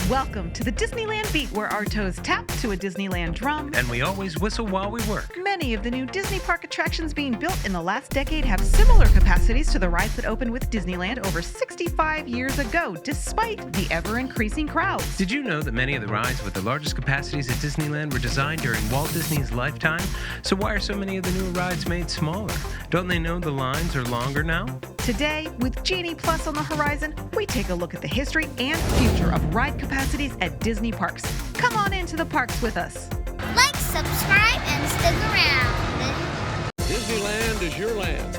Welcome to the Disneyland Beat, where our toes tap to a Disneyland drum. And we always whistle while we work. Many of the new Disney park attractions being built in the last decade have similar capacities to the rides that opened with Disneyland over 65 years ago, despite the ever-increasing crowds. Did you know that many of the rides with the largest capacities at Disneyland were designed during Walt Disney's lifetime? So why are so many of the newer rides made smaller? Don't they know the lines are longer now? Today, with Genie Plus on the horizon, we take a look at the history and future of ride capacities at Disney parks. Come on into the parks with us. Like, subscribe, and stick around. Disneyland is your land.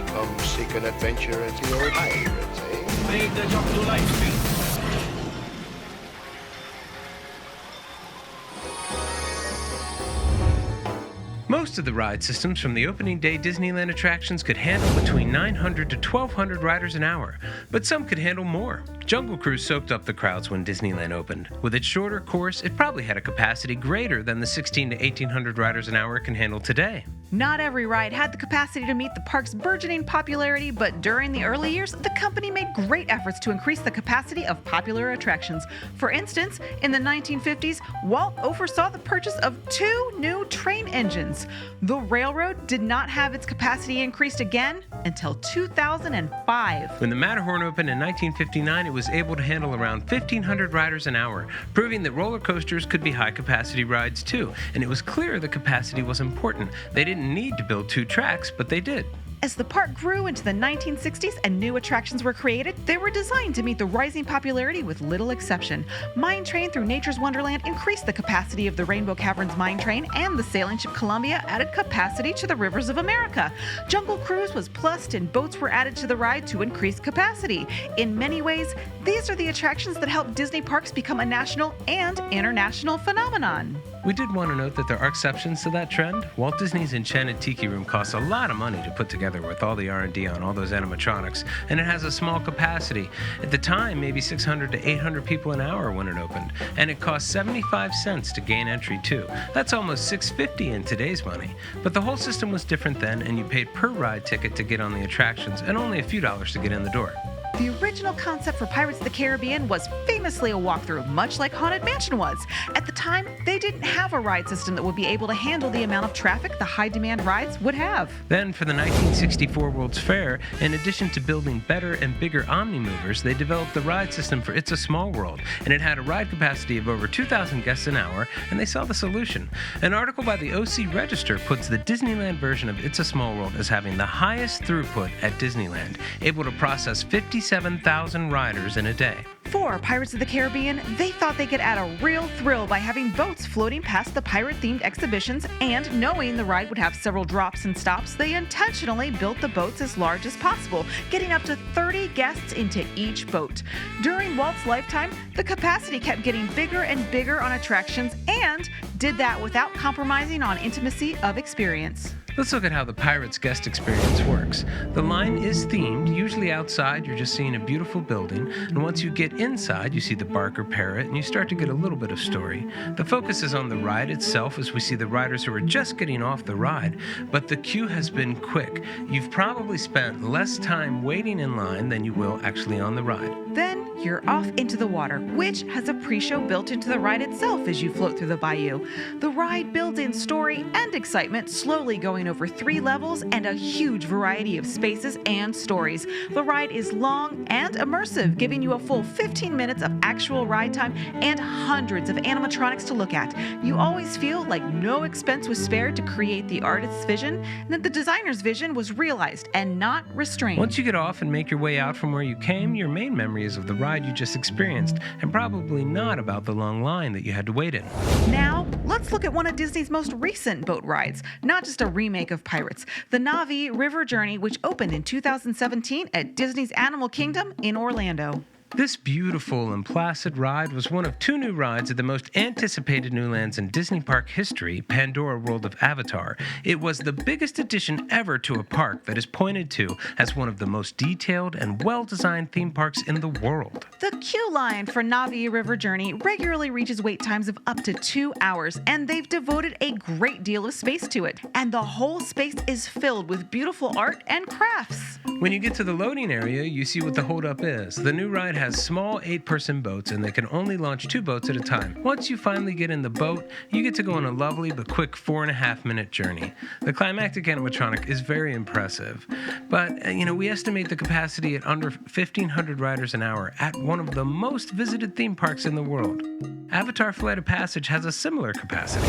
Come seek an adventure at your pirates, eh? Make the jump to light speed. Most of the ride systems from the opening day Disneyland attractions could handle between 900 to 1,200 riders an hour, but some could handle more. Jungle Cruise soaked up the crowds when Disneyland opened. With its shorter course, it probably had a capacity greater than the 1,600 to 1,800 riders an hour it can handle today. Not every ride had the capacity to meet the park's burgeoning popularity, but during the early years, the company made great efforts to increase the capacity of popular attractions. For instance, in the 1950s, Walt oversaw the purchase of 2 new train engines. The railroad did not have its capacity increased again until 2005. When the Matterhorn opened in 1959, it was able to handle around 1,500 riders an hour, proving that roller coasters could be high-capacity rides too, and it was clear the capacity was important. They didn't need to build 2 tracks, but they did. As the park grew into the 1960s and new attractions were created, they were designed to meet the rising popularity with little exception. Mine Train through Nature's Wonderland increased the capacity of the Rainbow Caverns Mine Train, and the sailing ship Columbia added capacity to the rivers of America. Jungle Cruise was plussed and boats were added to the ride to increase capacity. In many ways, these are the attractions that helped Disney parks become a national and international phenomenon. We did want to note that there are exceptions to that trend. Walt Disney's Enchanted Tiki Room costs a lot of money to put together with all the R&D on all those animatronics, and it has a small capacity. At the time, maybe 600 to 800 people an hour when it opened, and it cost 75 cents to gain entry too. That's almost $6.50 in today's money. But the whole system was different then, and you paid per ride ticket to get on the attractions, and only a few dollars to get in the door. The original concept for Pirates of the Caribbean was famously a walkthrough, much like Haunted Mansion was. At the time, they didn't have a ride system that would be able to handle the amount of traffic the high-demand rides would have. Then, for the 1964 World's Fair, in addition to building better and bigger Omni-Movers, they developed the ride system for It's a Small World, and it had a ride capacity of over 2,000 guests an hour, and they saw the solution. An article by the OC Register puts the Disneyland version of It's a Small World as having the highest throughput at Disneyland, able to process 57,000 riders in a day. For Pirates of the Caribbean, they thought they could add a real thrill by having boats floating past the pirate-themed exhibitions, and knowing the ride would have several drops and stops, they intentionally built the boats as large as possible, getting up to 30 guests into each boat. During Walt's lifetime, the capacity kept getting bigger and bigger on attractions, and did that without compromising on intimacy of experience. Let's look at how the Pirates guest experience works. The line is themed. Usually outside, you're just seeing a beautiful building, and once you get inside, you see the Barker Parrot, and you start to get a little bit of story. The focus is on the ride itself as we see the riders who are just getting off the ride, but the queue has been quick. You've probably spent less time waiting in line than you will actually on the ride. Then you're off into the water, which has a pre-show built into the ride itself as you float through the bayou. The ride builds in story and excitement, slowly going over 3 levels and a huge variety of spaces and stories. The ride is long and immersive, giving you a full 15 minutes of actual ride time and hundreds of animatronics to look at. You always feel like no expense was spared to create the artist's vision, and that the designer's vision was realized and not restrained. Once you get off and make your way out from where you came, your main memory is of the ride you just experienced, and probably not about the long line that you had to wait in. Now, let's look at one of Disney's most recent boat rides, not just a remake of Pirates, the Na'vi River Journey, which opened in 2017 at Disney's Animal Kingdom in Orlando. This beautiful and placid ride was one of 2 new rides at the most anticipated new lands in Disney park history, Pandora World of Avatar. It was the biggest addition ever to a park that is pointed to as one of the most detailed and well-designed theme parks in the world. The queue line for Na'vi River Journey regularly reaches wait times of up to 2 hours, and they've devoted a great deal of space to it. And the whole space is filled with beautiful art and crafts. When you get to the loading area, you see what the holdup is. The new ride has small 8-person boats, and they can only launch 2 boats at a time. Once you finally get in the boat, you get to go on a lovely but quick 4.5-minute journey. The climactic animatronic is very impressive, but we estimate the capacity at under 1,500 riders an hour at one of the most visited theme parks in the world. Avatar Flight of Passage has a similar capacity.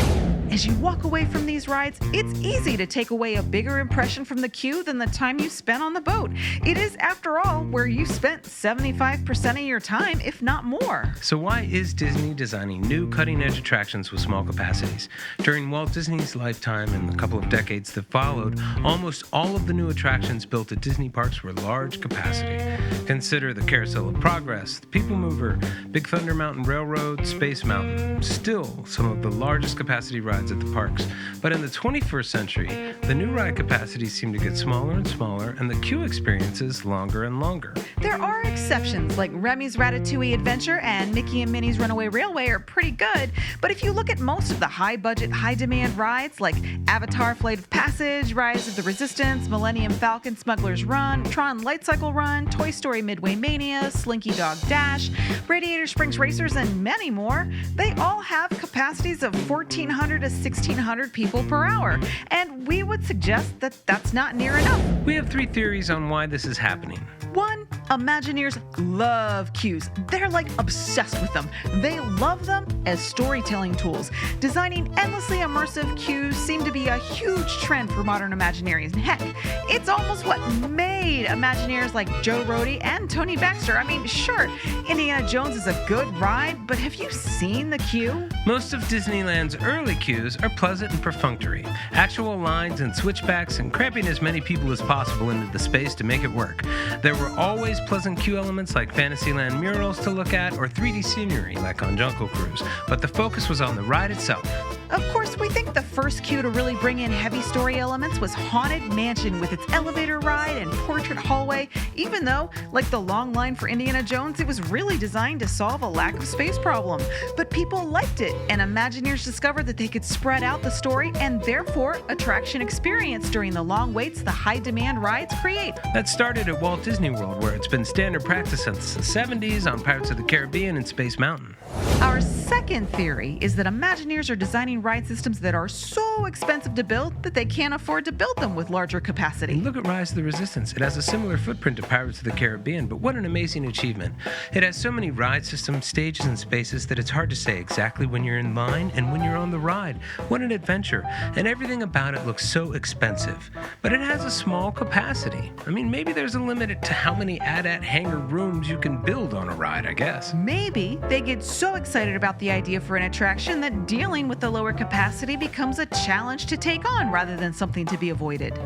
As you walk away from these rides, it's easy to take away a bigger impression from the queue than the time you spent on the boat. It is, after all, where you spent 75% of your time, if not more. So why is Disney designing new cutting-edge attractions with small capacities? During Walt Disney's lifetime and the couple of decades that followed, almost all of the new attractions built at Disney parks were large capacity. Consider the Carousel of Progress, the People Mover, Big Thunder Mountain Railroad, Space Mountain. Still some of the largest capacity rides at the parks. But in the 21st century, the new ride capacities seem to get smaller and smaller, and the queue experiences longer and longer. There are exceptions, like Remy's Ratatouille Adventure and Mickey and Minnie's Runaway Railway are pretty good, but if you look at most of the high-budget, high-demand rides, like Avatar Flight of Passage, Rise of the Resistance, Millennium Falcon Smuggler's Run, Tron Light Cycle Run, Toy Story Midway Mania, Slinky Dog Dash, Radiator Springs Racers, and many more, they all have capacities of 1,400 to 1,600 people per hour, and we would suggest that that's not near enough. We have 3 theories on why this is happening. 1. Imagineers love queues. They're like obsessed with them. They love them as storytelling tools. Designing endlessly immersive queues seem to be a huge trend for modern Imagineers. And heck, it's almost what made Imagineers like Joe Rohde and Tony Baxter. I mean, sure, Indiana Jones is a good ride, but have you seen the queue? Most of Disneyland's early queues are pleasant and perfunctory. Actual lines and switchbacks and cramping as many people as possible into the space to make it work. There were always pleasant queue elements like Fantasyland murals to look at or 3D scenery like on Jungle Cruise, but the focus was on the ride itself. Of course, we think the first queue to really bring in heavy story elements was Haunted Mansion with its elevator ride and portrait hallway, even though, like the long line for Indiana Jones, it was really designed to solve a lack of space problem. But people liked it, and Imagineers discovered that they could spread out the story and therefore attraction experience during the long waits the high-demand rides create. That started at Walt Disney World, where it's been standard practice since the 70s on Pirates of the Caribbean and Space Mountain. Our second theory is that Imagineers are designing ride systems that are so expensive to build that they can't afford to build them with larger capacity. Look at Rise of the Resistance. It has a similar footprint to Pirates of the Caribbean, but what an amazing achievement. It has so many ride systems, stages, and spaces that it's hard to say exactly when you're in line and when you're on the ride. What an adventure. And everything about it looks so expensive. But it has a small capacity. I mean, maybe there's a limit to how many AT-AT hangar rooms you can build on a ride, I guess. Maybe they get so excited about the idea for an attraction that dealing with the lower capacity becomes a challenge to take on rather than something to be avoided.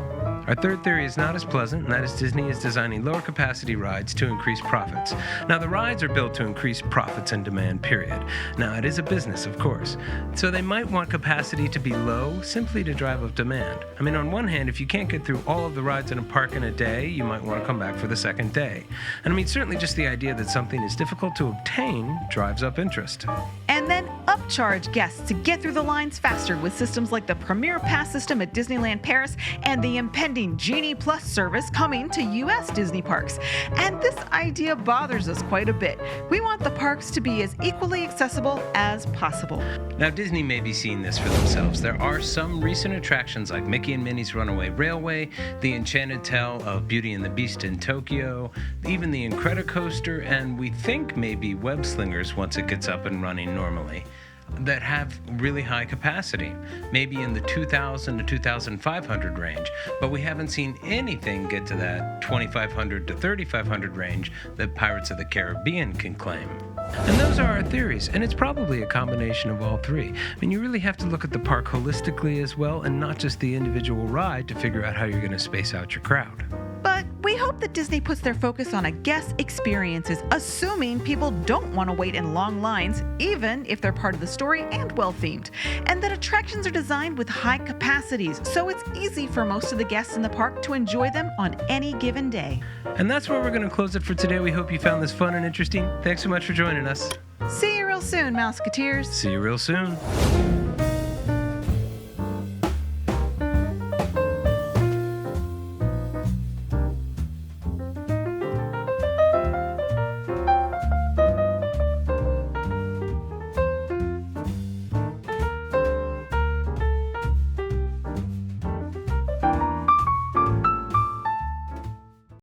Our third theory is not as pleasant, and that is Disney is designing lower capacity rides to increase profits. Now, the rides are built to increase profits and demand, period. Now, it is a business, of course, so they might want capacity to be low simply to drive up demand. I mean, on one hand, if you can't get through all of the rides in a park in a day, you might want to come back for the second day. And I mean, certainly just the idea that something is difficult to obtain drives up interest. And then upcharge guests to get through the lines faster with systems like the Premier Pass system at Disneyland Paris and the impending Genie Plus service coming to U.S. Disney parks. And this idea bothers us quite a bit. We want the parks to be as equally accessible as possible. Now, Disney may be seeing this for themselves. There are some recent attractions like Mickey and Minnie's Runaway Railway, the Enchanted Tale of Beauty and the Beast in Tokyo, even the Incredicoaster, and we think maybe Web Slingers once it gets up and running normally, that have really high capacity, maybe in the 2,000 to 2,500 range, but we haven't seen anything get to that 2,500 to 3,500 range that Pirates of the Caribbean can claim. And those are our theories, and it's probably a combination of all three. I mean, you really have to look at the park holistically as well, and not just the individual ride to figure out how you're going to space out your crowd. But we hope that Disney puts their focus on a guest experiences, assuming people don't want to wait in long lines, even if they're part of the story and well-themed, and that attractions are designed with high capacities, so it's easy for most of the guests in the park to enjoy them on any given day. And that's where we're going to close it for today. We hope you found this fun and interesting. Thanks so much for joining us. See you real soon, Mouseketeers. See you real soon.